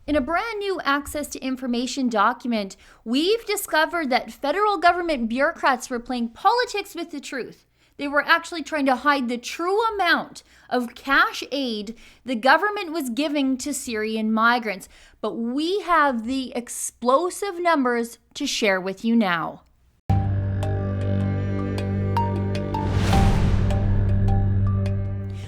In a brand new access to information document, we've discovered that federal government bureaucrats were playing politics with the truth. They were actually trying to hide the true amount of cash aid the government was giving to Syrian migrants. But we have the explosive numbers to share with you now.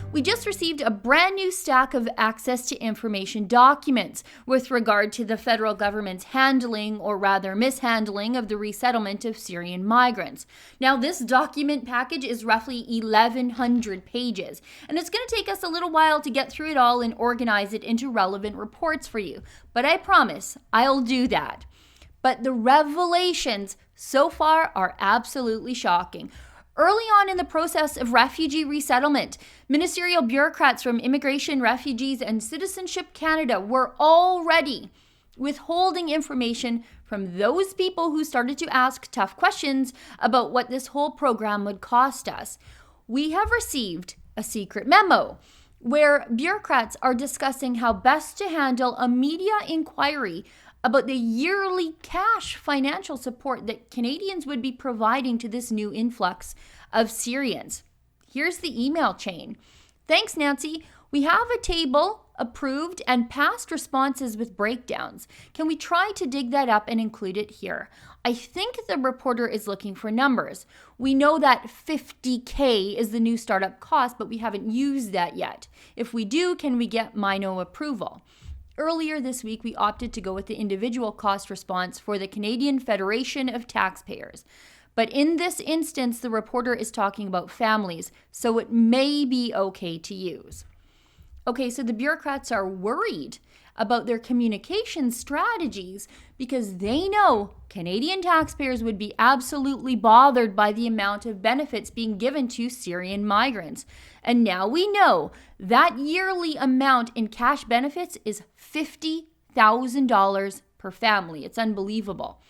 We just received a brand new stack of access to information documents with regard to the federal government's handling, or rather mishandling, of the resettlement of Syrian migrants. Now, this document package is roughly 1,100 pages, and it's going to take us a little while to get through it all and organize it into relevant reports for you. But I promise I'll do that. But the revelations so far are absolutely shocking. Early on in the process of refugee resettlement, ministerial bureaucrats from Immigration, Refugees, and Citizenship Canada were already withholding information from those people who started to ask tough questions about what this whole program would cost us. We have received a secret memo where bureaucrats are discussing how best to handle a media inquiry about the yearly cash financial support that Canadians would be providing to this new influx of Syrians. Here's the email chain. Thanks, Nancy. We have a table, approved, and past responses with breakdowns. Can we try to dig that up and include it here? I think the reporter is looking for numbers. We know that $50,000 is the new startup cost, but we haven't used that yet. If we do, can we get MINO approval? Earlier this week, we opted to go with the individual cost response for the Canadian Federation of Taxpayers. But in this instance, the reporter is talking about families, so it may be okay to use. Okay, so the bureaucrats are worried about their communication strategies because they know Canadian taxpayers would be absolutely bothered by the amount of benefits being given to Syrian migrants. And now we know that yearly amount in cash benefits is $50,000 per family. It's unbelievable.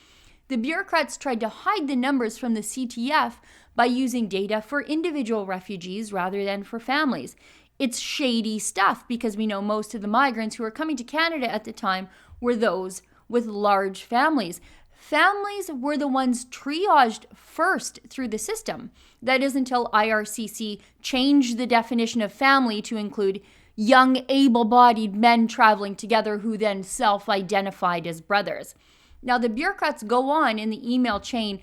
The bureaucrats tried to hide the numbers from the CTF by using data for individual refugees rather than for families. It's shady stuff because we know most of the migrants who were coming to Canada at the time were those with large families. Families were the ones triaged first through the system. That is until IRCC changed the definition of family to include young, able-bodied men traveling together who then self-identified as brothers. Now, the bureaucrats go on in the email chain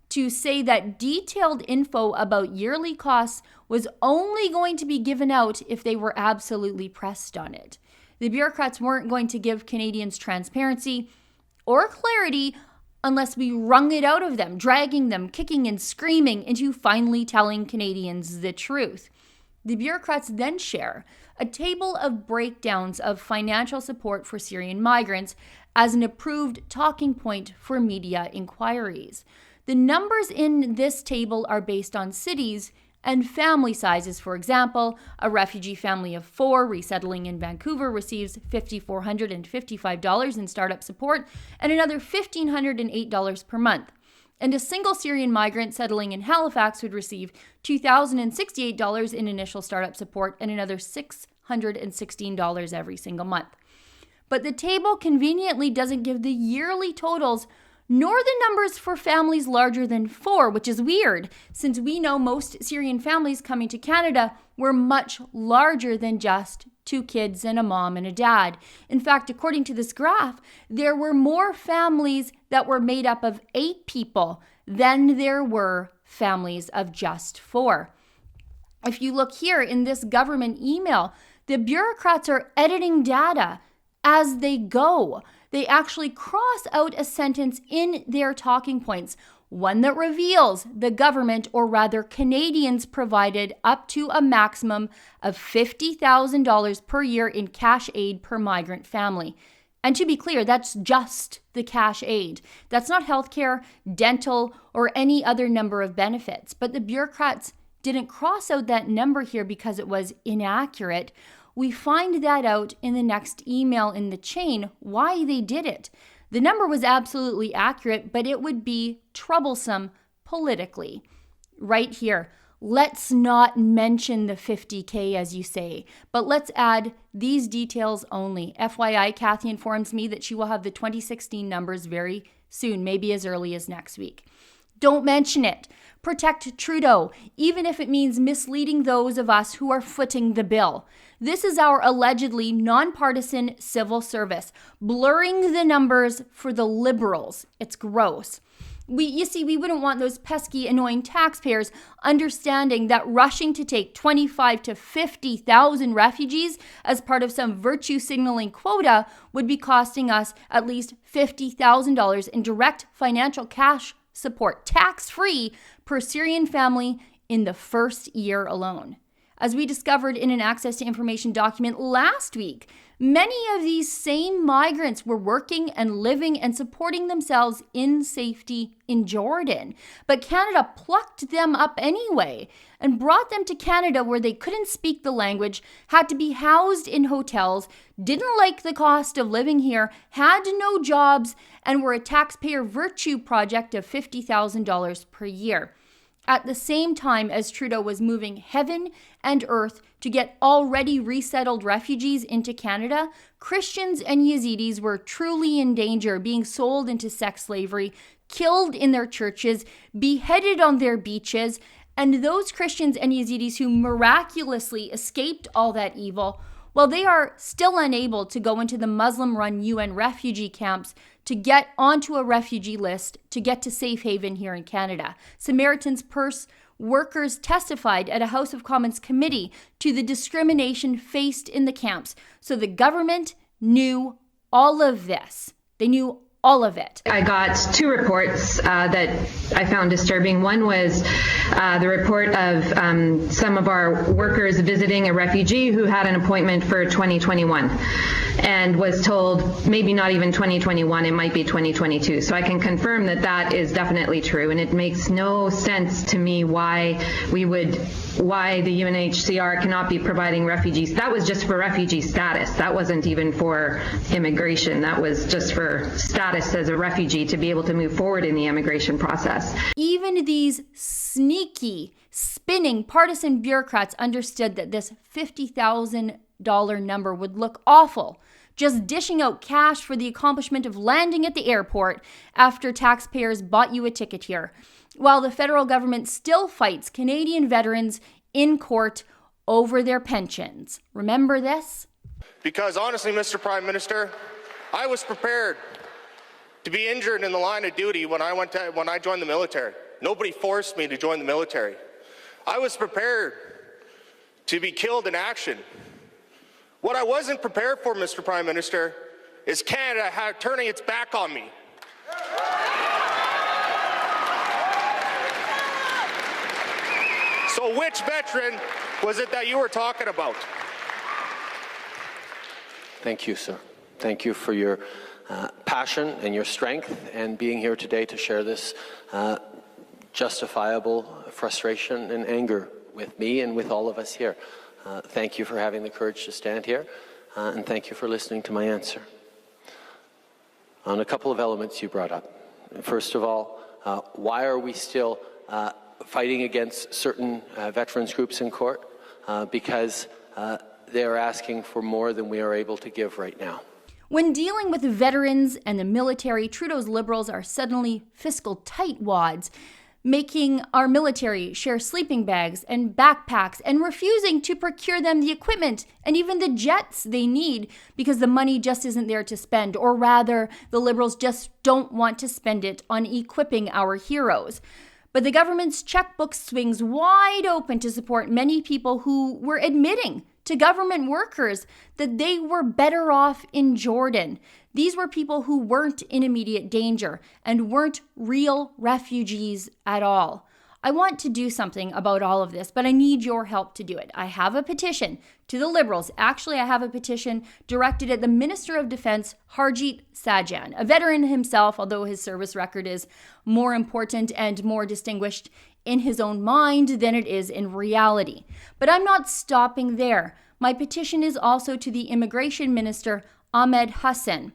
to say that detailed info about yearly costs was only going to be given out if they were absolutely pressed on it. The bureaucrats weren't going to give Canadians transparency or clarity unless we wrung it out of them, dragging them, kicking and screaming into finally telling Canadians the truth. The bureaucrats then share a table of breakdowns of financial support for Syrian migrants as an approved talking point for media inquiries. The numbers in this table are based on cities and family sizes. For example, a refugee family of 4 resettling in Vancouver receives $5,455 in startup support and another $1,508 per month. And a single Syrian migrant settling in Halifax would receive $2,068 in initial startup support and another $616 every single month. But the table conveniently doesn't give the yearly totals nor the numbers for families larger than 4, which is weird, since we know most Syrian families coming to Canada were much larger than just 2 kids and a mom and a dad. In fact, according to this graph, there were more families that were made up of 8 people than there were families of just 4. If you look here in this government email, the bureaucrats are editing data as they go. They actually cross out a sentence in their talking points, one that reveals the government, or rather Canadians, provided up to a maximum of $50,000 per year in cash aid per migrant family. And to be clear, that's just the cash aid. That's not healthcare, dental, or any other number of benefits. But the bureaucrats didn't cross out that number here because it was inaccurate. We find that out in the next email in the chain, why they did it. The number was absolutely accurate, but it would be troublesome politically. Right here, Let's not mention the 50K, as you say, but let's add these details only. FYI, Kathy informs me that she will have the 2016 numbers very soon, maybe as early as next week. Don't mention it. Protect Trudeau, even if it means misleading those of us who are footing the bill. This is our allegedly nonpartisan civil service, blurring the numbers for the Liberals. It's gross. We wouldn't want those pesky, annoying taxpayers understanding that rushing to take 25 to 50,000 refugees as part of some virtue signaling quota would be costing us at least $50,000 in direct financial cash support, tax-free, per Syrian family in the first year alone. As we discovered in an Access to Information document last week, many of these same migrants were working and living and supporting themselves in safety in Jordan. But Canada plucked them up anyway and brought them to Canada where they couldn't speak the language, had to be housed in hotels, didn't like the cost of living here, had no jobs, and were a taxpayer virtue project of $50,000 per year. At the same time as Trudeau was moving heaven and earth to get already resettled refugees into Canada, Christians and Yazidis were truly in danger, being sold into sex slavery, killed in their churches, beheaded on their beaches, and those Christians and Yazidis who miraculously escaped all that evil, well, they are still unable to go into the Muslim-run UN refugee camps to get onto a refugee list to get to safe haven here in Canada. Samaritan's Purse workers testified at a House of Commons committee to the discrimination faced in the camps. So the government knew all of this. They knew all of it. I got two reports that I found disturbing. One was the report of some of our workers visiting a refugee who had an appointment for 2021 and was told maybe not even 2021, it might be 2022. So I can confirm that that is definitely true, and it makes no sense to me why the UNHCR cannot be providing refugees. That was just for refugee status. That wasn't even for immigration. That was just for status as a refugee to be able to move forward in the immigration process. Even these sneaky, spinning partisan bureaucrats understood that this $50,000 number would look awful, just dishing out cash for the accomplishment of landing at the airport after taxpayers bought you a ticket here, while the federal government still fights Canadian veterans in court over their pensions. Remember this? Because honestly, Mr. Prime Minister, I was prepared to be injured in the line of duty when I joined the military. Nobody forced me to join the military. I was prepared to be killed in action. What I wasn't prepared for, Mr. Prime Minister, is Canada turning its back on me. So which veteran was it that you were talking about? Thank you, sir. Thank you for your passion and your strength and being here today to share this justifiable frustration and anger with me and with all of us here. Thank you for having the courage to stand here, and thank you for listening to my answer. On a couple of elements you brought up. First of all, why are we still fighting against certain veterans groups in court? Because they are asking for more than we are able to give right now. When dealing with veterans and the military, Trudeau's Liberals are suddenly fiscal tightwads, making our military share sleeping bags and backpacks and refusing to procure them the equipment and even the jets they need because the money just isn't there to spend, or rather, the Liberals just don't want to spend it on equipping our heroes. But the government's checkbook swings wide open to support many people who were admitting to government workers that they were better off in Jordan. These were people who weren't in immediate danger and weren't real refugees at all. I want to do something about all of this, but I need your help to do it. I have a petition to the Liberals. Actually, I have a petition directed at the Minister of Defense, Harjit Sajjan, a veteran himself, although his service record is more important and more distinguished in his own mind than it is in reality. But I'm not stopping there. My petition is also to the Immigration Minister, Ahmed Hassan.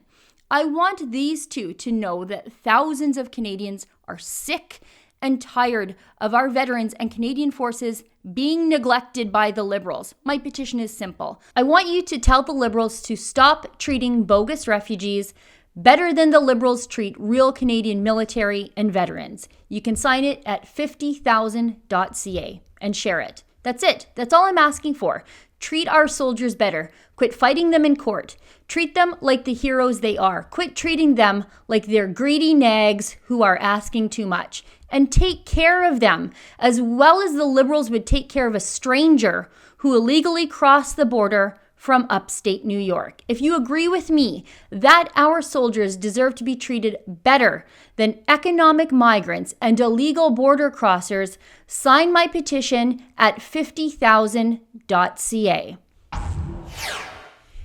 I want these two to know that thousands of Canadians are sick and tired of our veterans and Canadian forces being neglected by the Liberals. My petition is simple. I want you to tell the Liberals to stop treating bogus refugees better than the Liberals treat real Canadian military and veterans. You can sign it at 50,000.ca and share it. That's it. That's all I'm asking for. Treat our soldiers better. Quit fighting them in court. Treat them like the heroes they are. Quit treating them like they're greedy nags who are asking too much. And take care of them as well as the Liberals would take care of a stranger who illegally crossed the border from upstate New York. If you agree with me that our soldiers deserve to be treated better than economic migrants and illegal border crossers, sign my petition at 50,000.ca.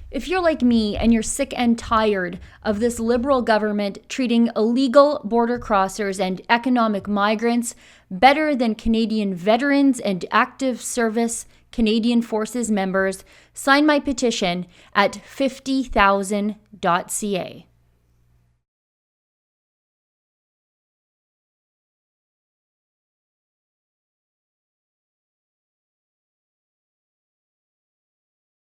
If you're like me and you're sick and tired of this Liberal government treating illegal border crossers and economic migrants better than Canadian veterans and active service Canadian Forces members, sign my petition at 50,000.ca.